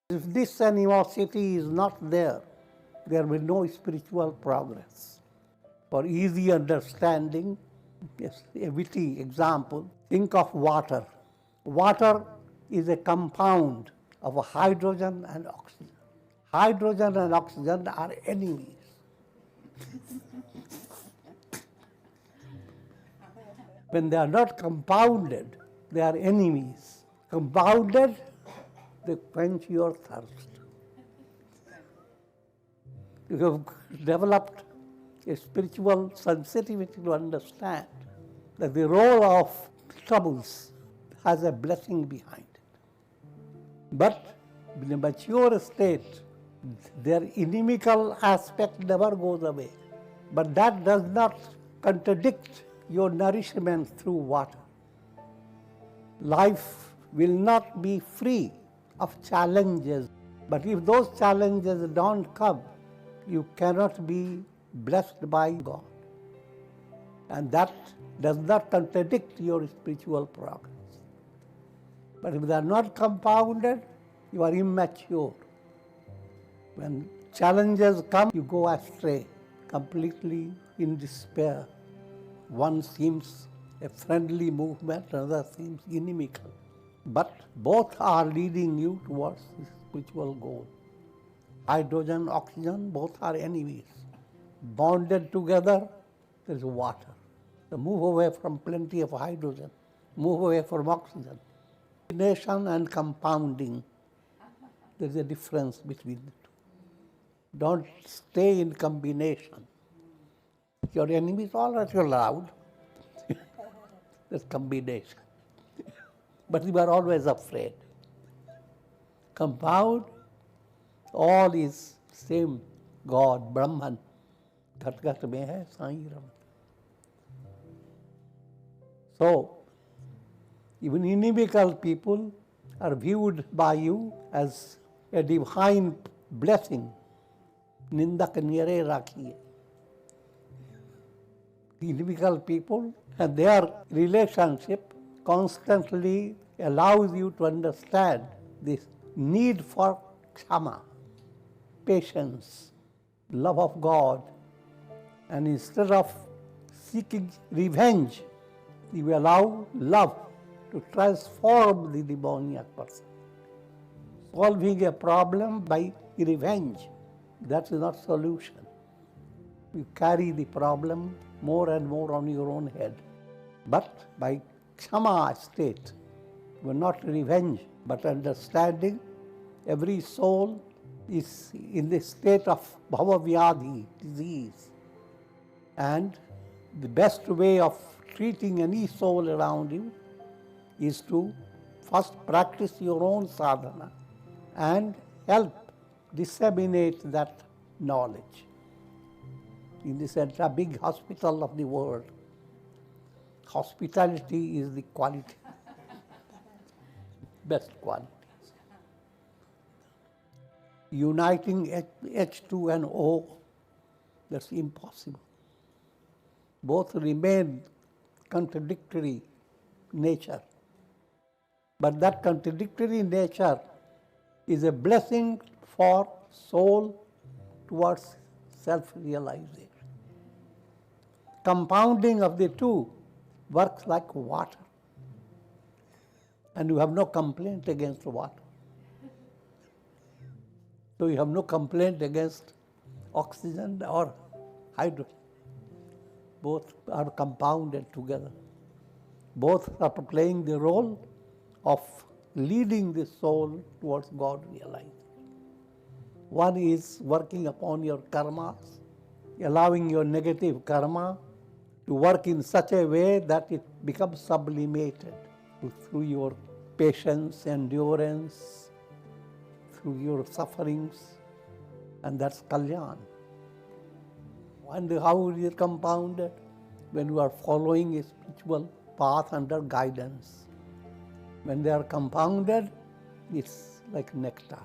If this animosity is not there, there will be no spiritual progress. For easy understanding, yes, a witty example, think of water. Water is a compound of hydrogen and oxygen. Hydrogen and oxygen are enemies. When they are not compounded, they are enemies. Compounded, they quench your thirst. You have developed a spiritual sensitivity to understand that the role of troubles has a blessing behind it. But in a mature state, their inimical aspect never goes away. But that does not contradict your nourishment through water. Life will not be free of challenges, but if those challenges don't come, you cannot be blessed by God. And that does not contradict your spiritual progress. But if they are not compounded, you are immature. When challenges come, you go astray, completely in despair. One seems a friendly movement, another seems inimical. But both are leading you towards the spiritual goal. Hydrogen, oxygen, both are enemies. Bonded together, there is water. So move away from plenty of hydrogen, move away from oxygen. Combination and compounding, there is a difference between the two. Don't stay in combination. Your enemy is all right, you're allowed. There's combination. But you are always afraid. Compound, all is same God, Brahman. Ghat ghat mein hai Sai Ram. So, even inimical people are viewed by you as a divine blessing. Nindak nire rakhiye. The inimical people and their relationship constantly allows you to understand this need for kshama, patience, love of God, and instead of seeking revenge, you allow love to transform the demoniac person. Solving a problem by revenge, that is not solution. You carry the problem more and more on your own head. But by kshama state, you are not revenge, but understanding every soul is in the state of bhava-vyadhi, disease. And the best way of treating any soul around you is to first practice your own sadhana and help disseminate that knowledge. In this entire big hospital of the world, hospitality is the quality, best quality. Uniting H2 and O, that's impossible. Both remain contradictory nature. But that contradictory nature is a blessing for soul towards self-realization. Compounding of the two works like water. And you have no complaint against water. So you have no complaint against oxygen or hydrogen. Both are compounded together. Both are playing the role of leading the soul towards God realization. One is working upon your karmas, allowing your negative karma to work in such a way that it becomes sublimated through your patience, endurance, through your sufferings, and that's kalyan. And how is it compounded? When you are following a spiritual path under guidance. When they are compounded, it's like nectar.